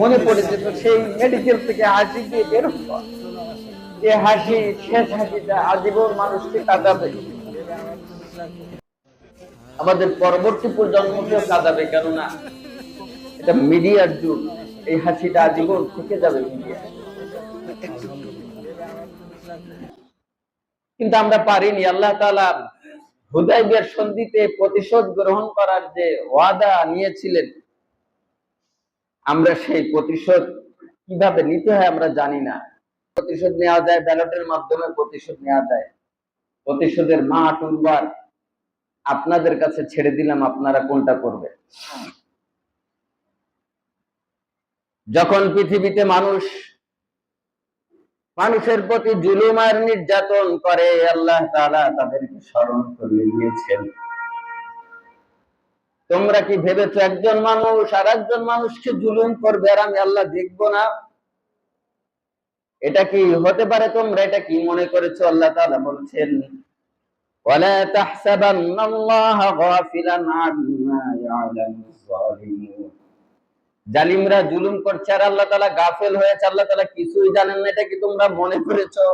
মনে পড়েছে তো সেই মেডিকেল থেকে হাসি দিয়ে বের হওয়া, এই হাসি শেষ হাসিটা আজীবন মানুষকে কাঁদাবে, আমাদের পরবর্তী প্রজন্মকেও কাঁদাবে। কেননা এটা মিডিয়ার যুগ, এই হাসিটা আজীবন থেকে যাবে মিডিয়া। কিন্তু আমরা পারিনি। আল্লাহ তাআলা হুদায়বিয়ার সন্ধিতে প্রতিশোধ গ্রহণ করার যে ওয়াদা নিয়েছিলেন, আমরা সেই প্রতিশোধ কিভাবে নিতে হয় আমরা জানি না। প্রতিশোধ নেওয়া যায় ব্যালটের মাধ্যমে, প্রতিশোধ নেওয়া যায়। প্রতিশোধের মাঠ উর্বর আপনাদের কাছে ছেড়ে দিলাম, আপনারা কোনটা করবেন। যখন পৃথিবীতে মানুষের প্রতি জুলুম আর নির্যাতন করে, আল্লাহ তাআলা তাদেরকে স্মরণ করিয়ে দিয়েছেন, তোমরা কি ভেবেছো একজন মানুষ আর একজন মানুষকে জুলুম করবে আর আমি আল্লাহ দেখবো না? এটা কি হতে পারে? তোমরা এটা কি মনে করেছো? আল্লাহ তাআলা বলছেন, ওয়ালা তাহসাবান্নাল্লাহা গাফিলান আম্মা ইয়ালামুজ জালিমুন। জালিমরা জুলুম করছে আর আল্লাহ তাআলা গাফেল হয়েছে, আল্লাহ তাআলা কিছুই জানেন না, এটা কি তোমরা মনে করেছো?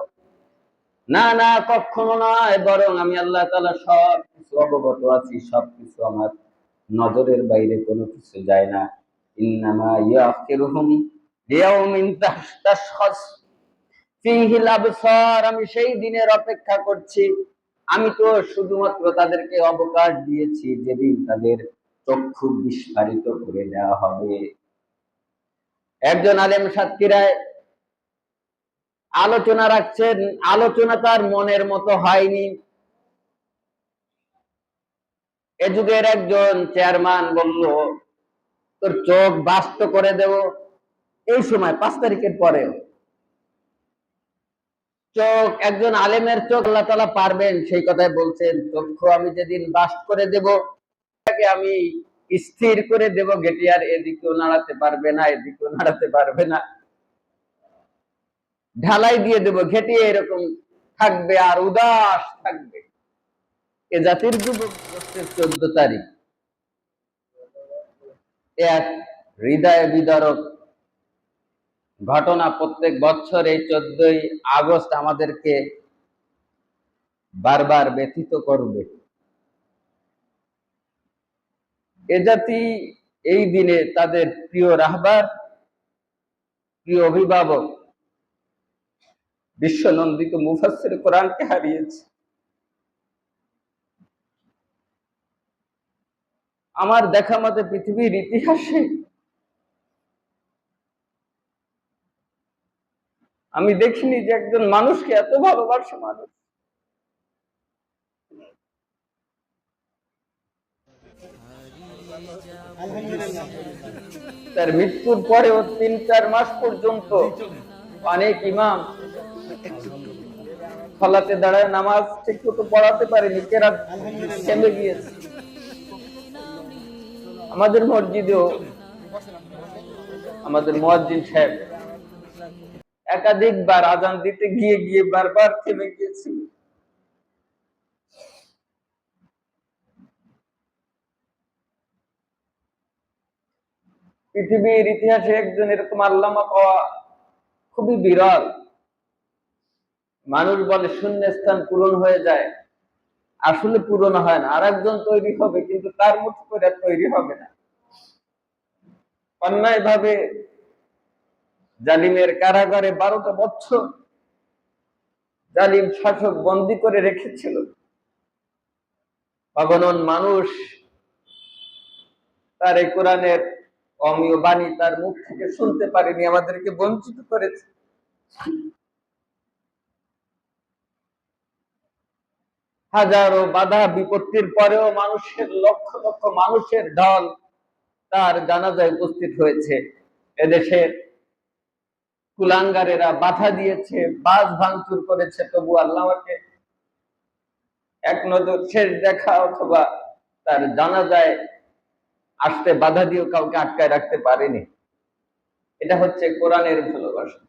না না, কখনো নয়, বরং আমি আল্লাহ তাআলা সবকিছু অবগত আছি, সবকিছু আমার নজরের বাইরে কোনো কিছু যায় না। ইন্নামা ইয়াখিরুহুম লিয়াউমিন তাশখাস ফীহিল আবসার। আমি সেই দিনের অপেক্ষা করছি, আমি তো শুধুমাত্র তাদেরকে অবকাশ দিয়েছি যেদিন তাদের চক্ষু বিস্ফারিত করে দেওয়া হবে। একজন আলেম সাতক্ষীরায় আলোচনা রাখছেন, আলোচনা তার মনের মতো হয়নি। এ যুগের একজন চেয়ারম্যান বলল, তোর চোখ বাস্ত করে দেব। এই সময় ৫ তারিখের পরেও চোখ, একজন আলেমের চোখ আল্লাহ তাআলা পারবেন সেই কথাই বলছেন। চক্ষু আমি যেদিন বাস্ত করে দেব, তাকে আমি স্থির করে দেব, গেটি আর এদিকেও নাড়াতে পারবে না, এদিকেও নাড়াতে পারবে না, ঢালাই দিয়ে দেব, ঘেটে এরকম থাকবে আর উদাস থাকবে। এ জাতির যুবক 14 তারিখ, এক হৃদয় বিদারক ঘটনা। প্রত্যেক বছর এই 14ই আগস্ট আমাদেরকে বারবার ব্যথিত করবে। এ জাতি এই দিনে তাদের প্রিয় রাহবার, প্রিয় অভিভাবক, বিশ্বনন্দিত মুফাসসির কোরআনকে হারিয়েছে। আমার দেখা মতে পৃথিবীর ইতিহাসে আমি দেখিনি যে একজন মানুষকে এত ভালোবাসে মানুষ। তার মৃত্যুর পরেও ৩-৪ মাস পর্যন্ত অনেক ইমাম সালাতে দাঁড়ায় নামাজ ঠিক মতো পড়াতে পারেনি, কেরাত থেমে গিয়েছে। আমাদের মসজিদেও আমাদের মুয়াজ্জিন সাহেব একাধিকবার আজান দিতে গিয়ে গিয়ে বারবার থেমে গিয়েছিল। পৃথিবীর ইতিহাসে একজন এরকম আল্লামা পাওয়া খুবই বিরল। মানুষ বলে শূন্যস্থান পূরণ হয়ে যায়, আসলে পূরণ হয় না। আর একজন তৈরি হবে, কিন্তু তার মতো করে তৈরি হবে না। অন্যায় ভাবে জালিমের কারাগারে 12টা বছর জালিম শাসক বন্দী করে রেখেছিল। অগণন মানুষ তার এই কোরআনের অমীয় বাণী তার মুখ থেকে শুনতে পারেনি, আমাদেরকে বঞ্চিত করেছে। হাজারো বাধা বিপত্তির পরেও মানুষের লক্ষ লক্ষ মানুষের ঢল তার জানাজায় উপস্থিত হয়েছে। এদেশের কুলাঙ্গারেরা বাধা দিয়েছে, বাস ভাঙচুর করেছে, তবু আল্লাহকে এক নজর শেষ দেখা অথবা তার জানাজায় আসতে বাধা দিয়েও কাউকে আটকায় রাখতে পারেনি। এটা হচ্ছে কোরআনের ভালোবাসা।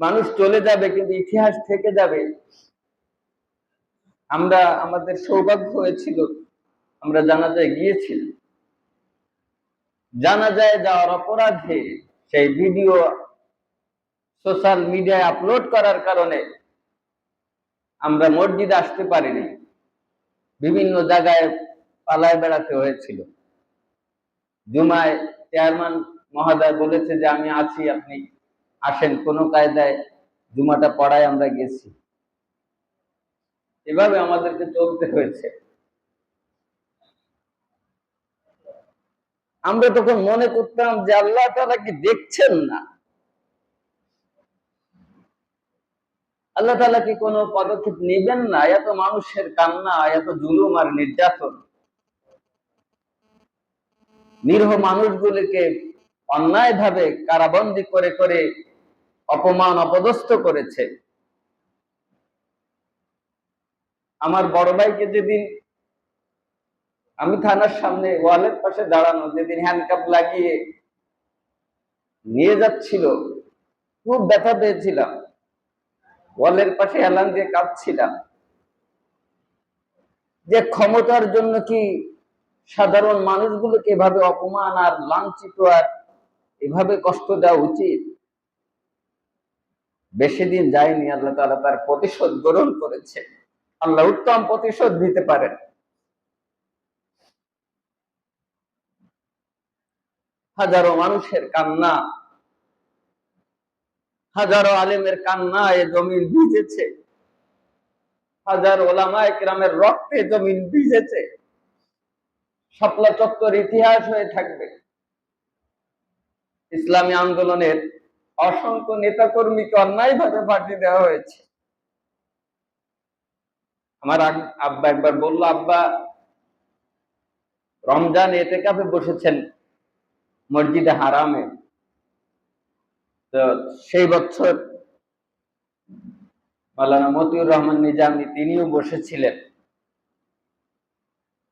মানুষ চলে যাবে কিন্তু ইতিহাস থেকে যাবে। আমাদের সৌভাগ্য হয়েছিল আমরা জানাজায় গিয়েছিলাম। জানাজায় যাওয়ার অপরাধে সেই ভিডিও সোশ্যাল মিডিয়ায় আপলোড করার কারণে আমরা মসজিদে আসতে পারিনি, বিভিন্ন জায়গায় পালায় বেড়াতে হয়েছিল। জুমায় চেয়ারম্যান মহোদয় বলেছে যে আমি আছি, আপনি আসেন, কোনো কায়দায় জুমাটা পড়ায় আমরা গেছি। এভাবে আমাদেরকে চলতে হয়েছে। আমরা তখন মনে করতাম যে আল্লাহ তাআলা কি দেখছেন না? আল্লাহ তাআলা কি কোনো পদক্ষেপ নেবেন না? এত মানুষের কান্না, এত জুলুম আর নির্যাতন, নিরীহ মানুষগুলিকে অন্যায়ভাবে কারাবন্দী করে করে অপমান অপদস্থ করেছে। আমার বড় ভাইকে যেদিন আমি থানার সামনে ওয়ালের পাশে দাঁড়ানো, যেদিন হ্যান্ডকাপ লাগিয়ে নিয়ে যাচ্ছিল, খুব ব্যথা পেয়েছিলাম, ওয়ালের পাশে এলান দিয়ে কাঁদছিলাম যে ক্ষমতার জন্য কি সাধারণ মানুষগুলোকে এভাবে অপমান আর লাঞ্ছিত আর এভাবে কষ্ট দেওয়া উচিত? বেশি দিন যায়নি, আল্লাহ তাআলা তার প্রতিশোধ গ্রহণ করেছে। আল্লাহ উত্তম প্রতিশোধ দিতে পারেন। হাজারো মানুষের কান্না, হাজারো আলেমের কান্না এ জমিন ভিজেছে, হাজার ওলামায়ে কেরামের রক্তে জমিন ভিজেছে। শাপলা চত্বর ইতিহাস হয়ে থাকবে। ইসলামী আন্দোলনের অসংখ্য নেতাকর্মীকে অন্যায়ভাবে ফাঁসি দেওয়া হয়েছে। আমার আব্বা একবার বলল, আব্বা রমজান এতেকাফে বসেছেন মসজিদে হারামে। তো সেই বছর মাওলানা মতিউর রহমান নিজামী তিনিও বসেছিলেন।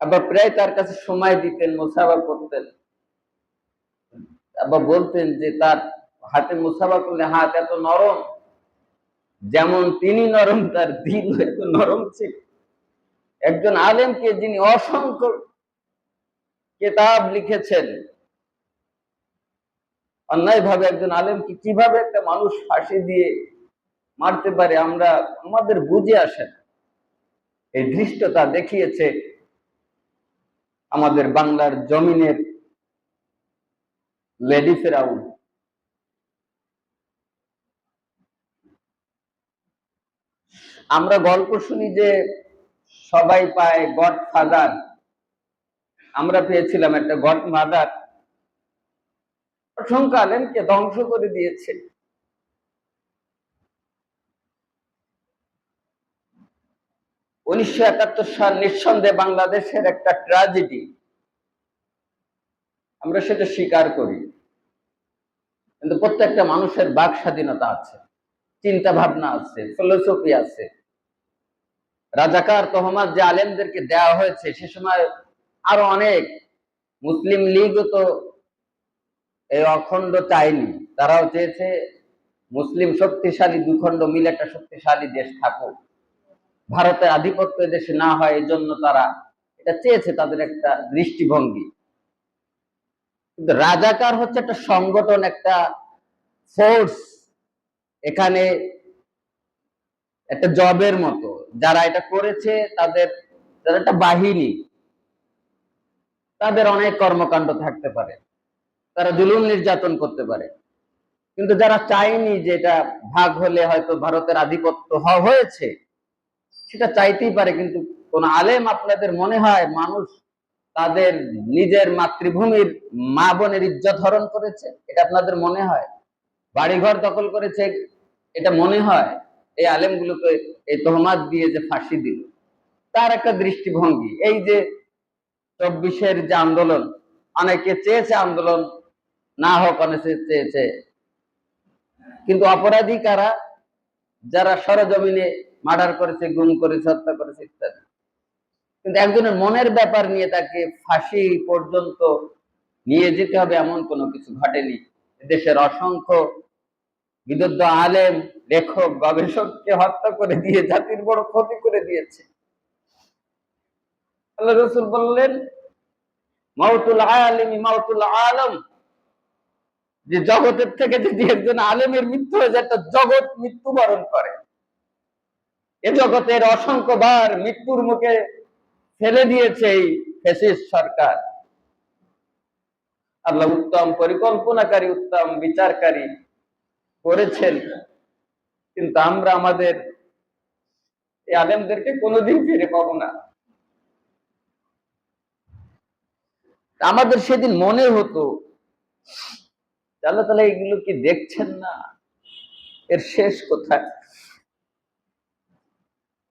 আব্বা প্রায় তার কাছে সময় দিতেন, মুসাফা করতেন। আব্বা বলতেন যে তার হাতে মুসাফা করলে হাত এত নরম, যেমন তিনি নরম তার দিল এত নরম ছিল। একজন আলেমকে যিনি অসংখ্য কিতাব লিখেছেন, অন্যায়ভাবে একজন আলেমকে কিভাবে একটা মানুষ ফাঁসি দিয়ে মারতে পারে আমরা আমাদের বুঝে আসে না। এই ধৃষ্টতা দেখিয়েছে আমাদের বাংলার জমিনের লেডি ফেরাউন। আমরা গল্প শুনি যে সবাই পায় গডফাদার, আমরা পেয়েছিলাম একটা গডমাদার। অসংখ্য আলেমকে ধ্বংস করে দিয়েছে। উনিশশো ৭১ সাল নিঃসন্দেহে বাংলাদেশের একটা ট্র্যাজেডি, আমরা সেটা স্বীকার করি। কিন্তু প্রত্যেকটা মানুষের বাক স্বাধীনতা আছে, চিন্তা ভাবনা আছে, ফিলোসফি আছে। রাজাকার তহমাত যে আলেমদেরকে দেওয়া হয়েছে, সে সময় আরো অনেক মুসলিম লীগও তো এই অখণ্ড চায়নি। তারাও চেয়েছে মুসলিম শক্তিশালী দুখণ্ড মিলে একটা শক্তিশালী দেশ থাকুক, ভারতের আধিপত্য দেশে না হয়, এই জন্য তারা এটা চেয়েছে, তাদের একটা দৃষ্টিভঙ্গি। কিন্তু রাজাকার হচ্ছে একটা সংগঠন, একটা ফোর্স, এখানে একটা জবের মতো। যারা এটা করেছে তাদের যারা একটা বাহিনী, তাদের অনেক কর্মকাণ্ড থাকতে পারে, তারা জুলুম নির্যাতন করতে পারে। কিন্তু যারা চায়নি যে এটা ভাগ হলে হয়তো ভারতের আধিপত্য হয়েছে, সেটা চাইতেই পারে। কিন্তু কোন আলেম আপনাদের মনে হয় মানুষ তাদের নিজের মাতৃভূমির মা বোনের ইজ্জত হরণ করেছে? এটা আপনাদের মনে হয়? বাড়িঘর দখল করেছে এটা মনে হয়? এই আলেমগুলোকে এই তহমাত দিয়ে যে ফাঁসি দিল, তার একটা দৃষ্টিভঙ্গি। এই যে ২৪-এর যে আন্দোলন, অনেকে চেয়েছে আন্দোলন না হোক, অনেকে চেয়েছে, কিন্তু অপরাধী কারা? যারা সরজমিনে মার্ডার করেছে, গুম করেছে, হত্যা করেছে ইত্যাদি। কিন্তু একজনের মনের ব্যাপার নিয়ে তাকে ফাঁসি পর্যন্ত নিয়ে যেতে হবে এমন কোনো কিছু ঘটেনি। দেশের অসংখ্য বিদগ্ধ আলেম, লেখক, গবেষককে হত্যা করে দিয়ে জাতির বড় ক্ষতি করে দিয়েছে। আল্লাহ রাসূল বললেন, মাউতুল আলিমি মাউতুল আলম, যে জগতের থেকে যদি একজন আলেমের মৃত্যু হয়ে যায়, একটা জগৎ মৃত্যুবরণ করে। এ জগতের অসংখ্যবার মৃত্যুর মুখে ফেলে দিয়েছে এই ফ্যাসিস্ট সরকার। আল্লাহ উত্তম পরিকল্পনাকারী, উত্তম বিচারকারী করেছেন, কিন্তু আমরা আমাদের এই আলেমদেরকে কোনোদিন ফিরে পাবো না। আমাদের সেদিন মনে হতো, আল্লাহ তাআলা এগুলো কি দেখছেন না? এর শেষ কোথায়?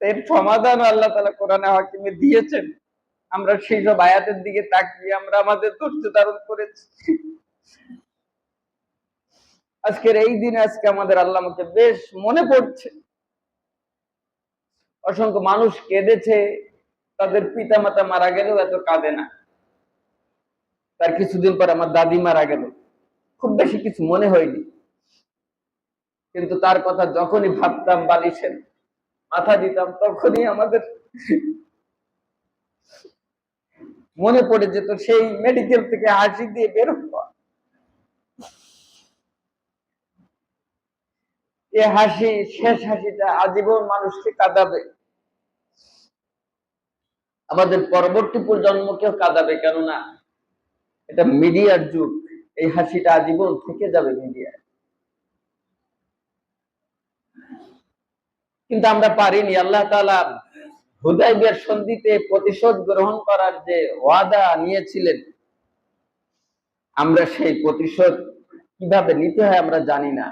এর সমাধান আল্লাহ তাআলা কোরআনে হাকিমে দিয়েছেন। আমরা সেই সব আয়াতের দিকে তাকিয়ে আমরা আমাদের ধৈর্য ধারণ করেছি। আজকের এই দিনে আজকে আমাদের আল্লাহ আমাকে বেশ মনে পড়ছে, অসংখ্য মানুষ কেঁদেছে, তাদের পিতা মাতা মারা গেলেও এত কাঁদে না। তার কিছুদিন পর আমার দাদি মারা গেল, খুব বেশি কিছু মনে হয়নি, কিন্তু তার কথা যখনই ভাবতাম, বালিশের মাথা দিতাম, তখনই আমাদের মনে পড়ে যেত সেই মেডিকেল থেকে হাসি দিয়ে বের হওয়া। এ হাসি, শেষ হাসিটা আজীবন মানুষকে কাঁদাবে, আমাদের পরবর্তী প্রজন্মকেও কাঁদাবে। কেননা এটা মিডিয়ার যুগ, এই হাসিটা আজীবন থেকে যাবে মিডিয়ায়। কিন্তু আমরা পারিনি। আল্লাহ তাআলা হুদায়বিয়ার সন্ধিতে প্রতিশোধ গ্রহণ করার যে ওয়াদা নিয়েছিলেন, আমরা সেই প্রতিশোধ কিভাবে নিতে হয় আমরা জানি না।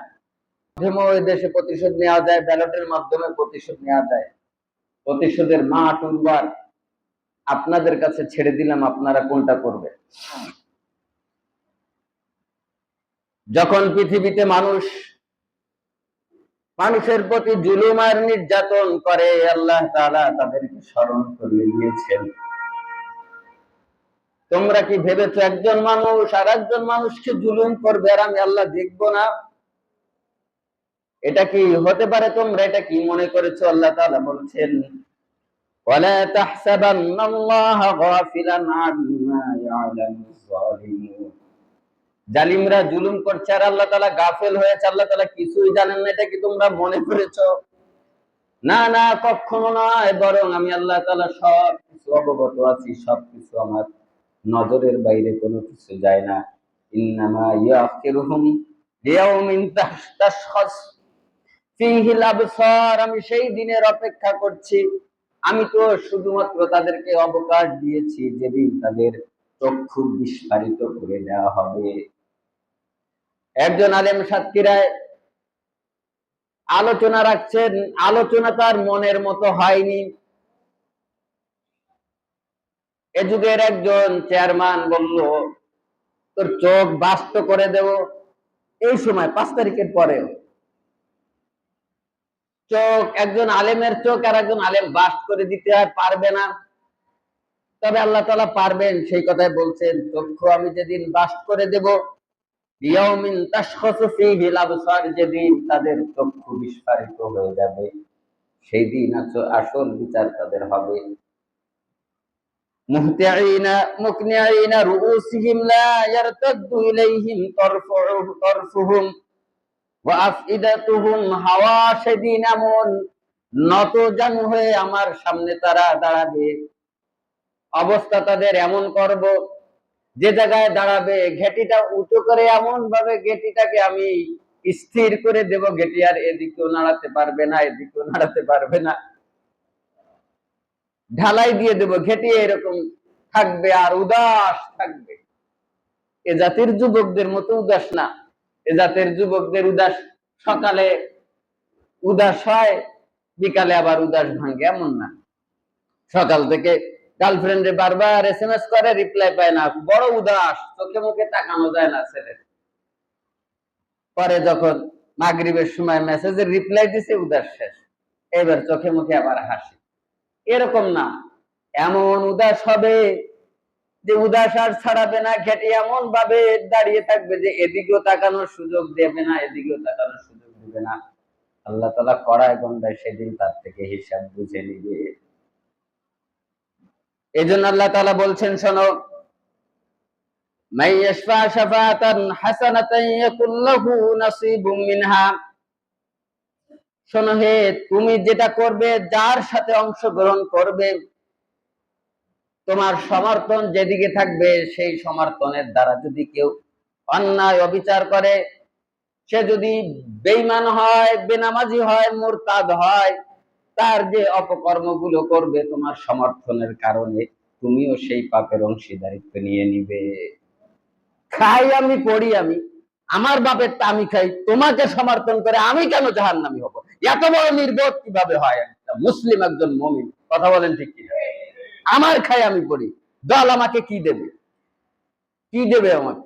ওই দেশে প্রতিশোধ নেওয়া যায়, ব্যালটের মাধ্যমে প্রতিশোধ নেওয়া যায়। প্রতিশোধের মাঠ উর্বর, আপনাদের কাছে ছেড়ে দিলাম, আপনারা কোনটা করবে। যখন পৃথিবীতে মানুষের প্রতি জুলুম আর নির্যাতন করে, আল্লাহ তাআলা তাদেরকে স্মরণ করিয়ে দিয়েছেন। তোমরা কি ভেবেছো একজন মানুষ আর একজন মানুষকে জুলুম করবে আর আমি আল্লাহ দেখবো না? এটা কি হতে পারে? তোমরা এটা কি মনে করেছো? আল্লাহ তাআলা বলছেন, ওয়ালা তাহসাবান্নাল্লাহা গাফিলান আম্মা ইয়ালামুজ জালিমুন। জালিমরা জুলুম করছে আর আল্লাহ তাআলা গাফেল হয়েছে, আল্লাহ তাআলা কিছুই জানেন না, এটা কি তোমরা মনে করেছো? না না, কখনো নয়, বরং আমি আল্লাহ তাআলা সব কিছু অবগত আছি, সবকিছু আমার নজরের বাইরে কোনো কিছু যায় না। ইন্নামা ইয়াখিরুহুম লিয়াউমিন তাশখাস ফীহিল আবসার। আমি সেই দিনের অপেক্ষা করছি। আমি তো শুধুমাত্র তাদেরকে অবকাশ দিয়েছি যেদিন তাদের চক্ষু বিস্ফারিত করে দেওয়া হবে। একজন আলেম সাতক্ষীরায় আলোচনা রাখছেন, আলোচনা তার মনের মতো হয়নি। এ যুগের একজন চেয়ারম্যান বলল, তোর চোখ বাস্ত করে দেব। এই সময় 5 তারিখের পরেও চোখ, একজন আলেমের চোখ আর একজন আলেম বাস্ট করে দিতে পারবে না, তবে আল্লাহ তাআলা পারবেন। সেই কথাই বলছেন, চক্ষু আমি যেদিন বাস্ট করে দেব, ইয়াউমিন তাশখাসু ফীহিল আবসার, যেদিন তাদের চক্ষু বিস্ফারিত হয়ে যাবে, সেই দিন আসল বিচার তাদের হবে। মুহতিঈনা মুকনিঈনা রুউসিহিম লা ইয়ারতাদ্দু ইলাইহিম তারফুহুম ওয়া আফইদাতুহুম হাওয়া। সেদিন এমন নতজানু হয়ে আমার সামনে তারা দাঁড়াবে, অবস্থা তাদের এমন করব, যে জায়গায় দাঁড়াবে ঘেটিটা উঁচু করে এমন ভাবে ঘেটিটাকে আমি স্থির করে দেব, ঘেটি আর এদিকেও নাড়াতে পারবে না, এদিকেও নাড়াতে পারবে না। ঢালাই দিয়ে দেব, ঘেটি এরকম থাকবে আর উদাস থাকবে। এ জাতির যুবকদের মতো উদাস না। এ জাতের যুবকদের উদাস, সকালে উদাস হয়, বিকালে আবার উদাস ভাঙে, এমন না। সকাল থেকে গার্লফ্রেন্ডে বারবার SMS করে, রিপ্লাই পায় না, বড় উদাস, চোখে মুখে তাকানো যায় না ছেলের। পরে যখন মাগরিবের সময় মেসেজের রিপ্লাই দিছে, উদাস শেষ, এবার চোখে মুখে আবার হাসি। এরকম না, এমন উদাস হবে যে উদাস আর ছাড়াবে না, ঘেটে এমন ভাবে দাঁড়িয়ে থাকবে যে এদিকেও তাকানোর সুযোগ দেবে না, এদিকেও তাকানোর সুযোগ দিবে না। আল্লাহ তাআলা কড়ায় গন্ডায় সেদিন তার থেকে হিসাব বুঝে নিবে। এজন্য আল্লাহ তাআলা বলছেন, শোনো, মান ইয়াশফা শাফাআতান হাসানাতান ইয়াকুল লাহু নাসিবুম মিনহা। শোনো হে, তুমি যেটা করবে, যার সাথে অংশগ্রহণ করবে, তোমার সমর্থন যেদিকে থাকবে, সেই সমর্থনের দ্বারা যদি কেউ অন্যায় অবিচার করে, সে যদি বেঈমান হয়, বেনামাজি হয়, মুরতাদ হয়, তার যে অপকর্মগুলো করবে তোমার সমর্থনের কারণে, তুমিও সেই পাপের অংশীদারিত্ব নিয়ে নিবে। খাই আমি, পড়ি আমি, আমার বাপের তা আমি খাই, তোমাকে সমর্থন করে আমি কেন জাহান্নামী হব? এত বড় নির্বোধ কিভাবে হয় একটা মুসলিম, একজন মুমিন? কথা বলেন ঠিক কি? আমার খাই আমি পড়ি, দল আমাকে কি দেবে? কি দেবে আমাকে?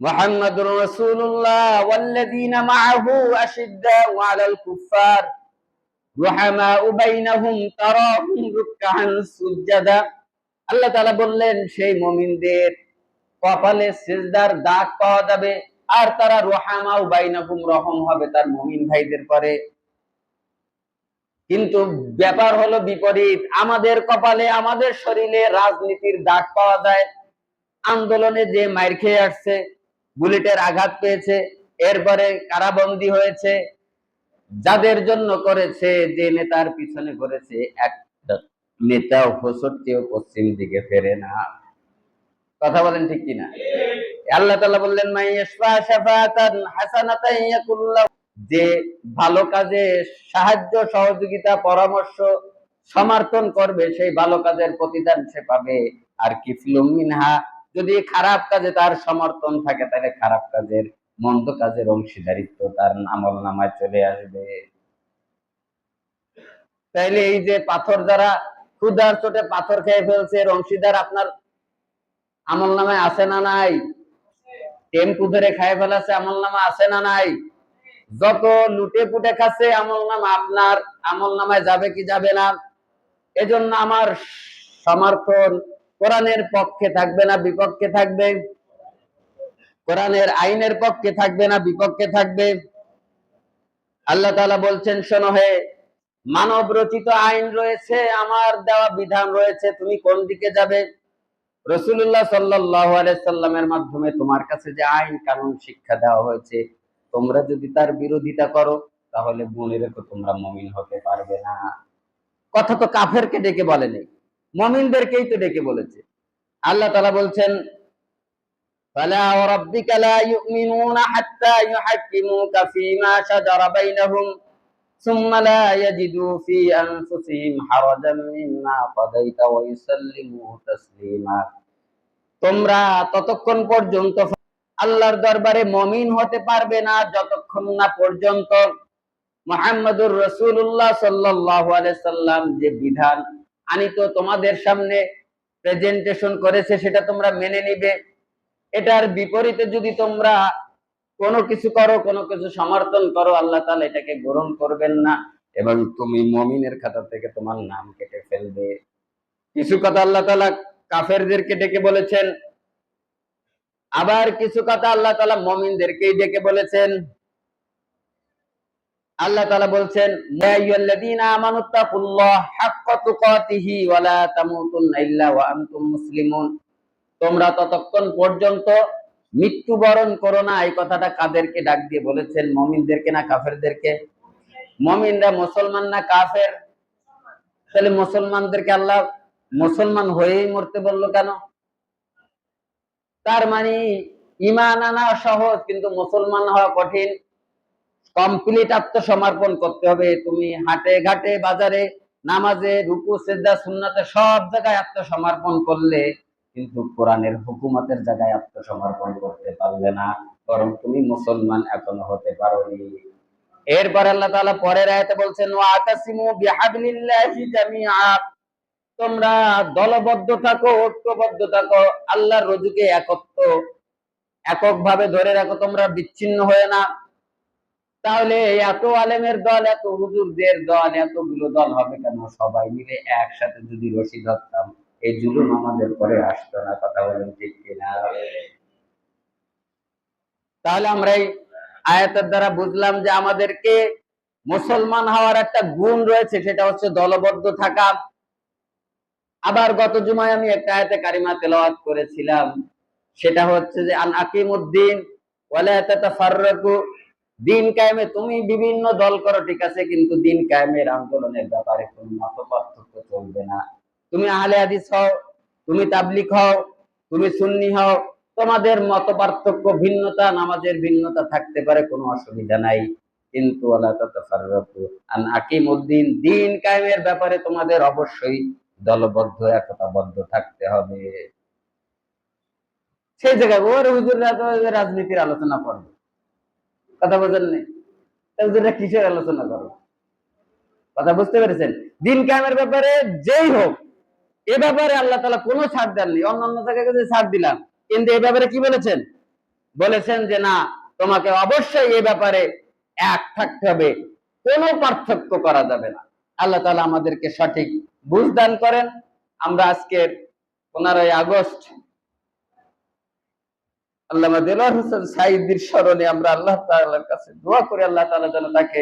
মুহাম্মাদুর রাসূলুল্লাহ ওয়াল্লাযীনা মাআহু আশিদ্দাউ আলাল কুফফার রুহামাউ বাইনাহুম তারাহুম রুকআন সুজদা। আল্লাহ তাআলা বললেন, সেই মুমিনদের কপালে সিজদার দাগ পাওয়া যাবে, আর তারা রুহামাউ বাইনাহুম, রহম হবে তার মুমিন ভাইদের পরে। কিন্তু ব্যাপার হলো বিপরীত, আমাদের কপালে, আমাদের শরীরে রাজনীতির দাগ পাওয়া যায়। আন্দোলনে যে মাইর খেয়ে আসছে, বুলেটের আঘাত পেয়েছে, এরপরে কারাবন্দী হয়েছে, যাদের জন্য করেছে, যে নেতার পিছনে করেছে, একটা নেতাও হোসটকেও পশ্চিম দিকে ফেরে না। কথা বলেন ঠিক কিনা? আল্লাহ তাআলা বললেন, মাইয়াশফা শাফাআতান হাসানাতান ইয়াকুল লাহু, যে ভালো কাজে সাহায্য, সহযোগিতা, পরামর্শ, সমর্থন করবে, সেই ভালো কাজের প্রতিদান সে পাবে। আর কিফলুম মিনহা, যদি খারাপ কাজে তার সমর্থন থাকে, তাহলে খারাপ কাজের, মন্দ কাজের অংশীদারিত্ব তার আমলনামায় চলে আসবে। তাইলে এই যে পাথর দ্বারা, ক্ষুধার চোটে পাথর খেয়ে ফেলছে, এর অংশীদার আপনার আমলনামায় আছে না নাই? টেম্পু ধরে খায় ফেলাছে, আমলনামা আছে না নাই? যত লুটে পুটে খাচ্ছে, আমলনামা আপনার আমলনামায় যাবে কি যাবে না? এজন্য আমার সমর্থন কোরআনের পক্ষে থাকবে না বিপক্ষে থাকবে? কোরআনের আইনের পক্ষে থাকবে না বিপক্ষে থাকবে? আল্লাহ তাআলা বলছেন, শোনো হে, মানব রচিত আইন রয়েছে, আমার দেওয়া বিধান রয়েছে, তুমি কোন দিকে যাবে? রাসূলুল্লাহ সাল্লাল্লাহু আলাইহি সাল্লামের মাধ্যমে তোমার কাছে যে আইন কানুন শিক্ষা দেওয়া হয়েছে, তোমরা যদি তার বিরোধিতা করো, তাহলে মনে রেখো তোমরা মুমিন হতে পারবে না। কথা তো কাফেরকে ডেকে বলেনি, মুমিনদেরকেই তো ডেকে বলেছে। আল্লাহ তাআলা বলছেন, ফালা ওয়ারাব্বিকা লা ইউমিনুনা হাত্তা ইউহাক্কিমুকা ফীমা শাজারা বাইনাহুম সুম্মা লা ইয়াজিদু ফী আনফুসিহিম হারাজাম মিম্মা কাদাইতা ওয়া ইউসাল্লিমু তাসলিমা। তোমরা ততক্ষণ পর্যন্ত আল্লাহর দরবারে মুমিন হতে পারবে না, যতক্ষণ না পর্যন্ত মুহাম্মদুর রাসূলুল্লাহ সাল্লাল্লাহু আলাইহি সাল্লাম যে বিধান আনিত তোমাদের সামনে প্রেজেন্টেশন করেছে, সেটা তোমরা মেনে নিবে। এটার বিপরীতে যদি তোমরা কোনো কিছু করো, কোনো কিছু সমর্থন করো, আল্লাহ তাআলা এটাকে গ্রহণ করবেন না, এবং তুমি মুমিনের খাতা থেকে তোমার নাম কেটে ফেলবে। কিছু কথা আল্লাহ তাআলা কাফেরদেরকে ডেকে বলেছেন, আবার কিছু কথা আল্লাহ তাআলা মুমিনদেরকেই ডেকে বলেছেন। আল্লাহ তাআলা বলছেন, ইয়া আইয়ুহাল্লাযীনা আমানুত্তাকুল্লাহ হাক্কা তুকাতিহি ওয়া লা তামুতুন্না ইল্লা ওয়া আনতুম মুসলিমুন। তোমরা ততক্ষণ পর্যন্ত মৃত্যুবরণ করো না। এই কথাটা কাদেরকে ডাক দিয়ে বলেছেন? মুমিনদেরকে না কাফেরদেরকে? মুমিনরা মুসলমান না কাফের? তাহলে মুসলমানদেরকে আল্লাহ মুসলমান হয়েই মরতে বললো কেন? তার মানে ঈমান আনা সহজ, কিন্তু মুসলমান হওয়া কঠিন। কমপ্লিট আত্মসমর্পণ করতে হবে। তুমি হাটে ঘাটে বাজারে নামাজে রুকু সিজদা সুন্নাতে সব জায়গায় আত্মসমর্পণ করলে, কিন্তু কোরআনের হুকুমতের জায়গায় আত্মসমর্পণ করতে পারলে না, বরং তুমি মুসলমান এখনো হতে পারোনি। এরপর আল্লাহ তাআলা পরের আয়াতে বলছেন, ওয়াতাসিমু বিহাবলিল্লাহি জামিআ। তোমরা দলবদ্ধ থাকো, ঐক্যবদ্ধ থাকো, আল্লাহর রজুকে এককভাবে ধরে রাখো, তোমরা বিচ্ছিন্ন হয়ে না। তাহলে এত আলেমের দল, এত হুজুরদের দল, এতগুলো দল হবে কেন? সবাই মিলে একসাথে যদি রশি ধরতাম, এই জুলুম আমাদের পরে আসতো না। কথা বলেন ঠিক কিনা? তাহলে আমরা এই আয়াতের দ্বারা বুঝলাম যে আমাদেরকে মুসলমান হওয়ার একটা গুণ রয়েছে, সেটা হচ্ছে দলবদ্ধ থাকা। আবার গত জুমায় আমি একটা আয়াতে কারিমা তেলাওয়াত করেছিলাম, সেটা হচ্ছে যে আন আকিমুদ্দিন ওয়ালা তাতাফাররাকু, দিন কায়েমে তুমি বিভিন্ন দল করো ঠিক আছে, কিন্তু দিন কায়েমের আন্দোলনের ব্যাপারে কোনো মতপার্থক্য চলবে না। তুমি আহলে হাদিস হও, তুমি তাবলিগ হও, তুমি সুন্নি হও, তোমাদের মতপার্থক্য ভিন্নতা, নামাজের ভিন্নতা থাকতে পারে, কোনো অসুবিধা নাই, কিন্তু ওয়ালা তাতাফাররাকু আন আকিমুদ্দিন, দিন কায়েমের ব্যাপারে তোমাদের অবশ্যই দলবদ্ধ একতাবদ্ধ থাকতে হবে। সেই জায়গায় ওর হুজুররা তো রাজনীতির আলোচনা করবে, কথা বোঝেন নেই? হুজুররা কিসের আলোচনা করবে? কথা বুঝতে পেরেছেন? দিন কায়েমের ব্যাপারে যেই হোক, এ ব্যাপারে আল্লাহ তাআলা কোনো ছাড় দেননি। অন্যান্য জায়গায় ছাড় দিলাম, কিন্তু এই ব্যাপারে কি বলেছেন? বলেছেন যে না, তোমাকে অবশ্যই এই ব্যাপারে এক থাকতে হবে, কোনো পার্থক্য করা যাবে না। আল্লাহ তাআলা আমাদেরকে সঠিক বুঝ দান করেন। আমরা আজকের 15ই আগস্ট আল্লামা দেলোয়ার হোসেন সাঈদীর স্মরণে আমরা আল্লাহ তাআলার কাছে দোয়া করি, আল্লাহ তাআলা যেন তাকে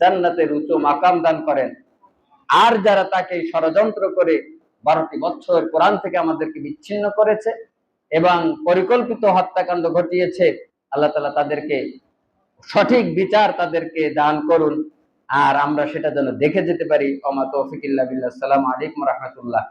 জান্নাতের উচ্চ মাকাম দান করেন। আর যারা তাকে ষড়যন্ত্র করে 12টি বছর কোরআন থেকে আমাদেরকে বিচ্ছিন্ন করেছে এবং পরিকল্পিত হত্যাকাণ্ড ঘটিয়েছে, আল্লাহ তাআলা তাদেরকে সঠিক বিচার তাদেরকে দান করুন, আর আমরা সেটা যেন দেখে যেতে পারি। ওমা তৌফিক ইল্লা বিল্লাহ। আসসালামু আলাইকুম ওয়া রাহমাতুল্লাহ।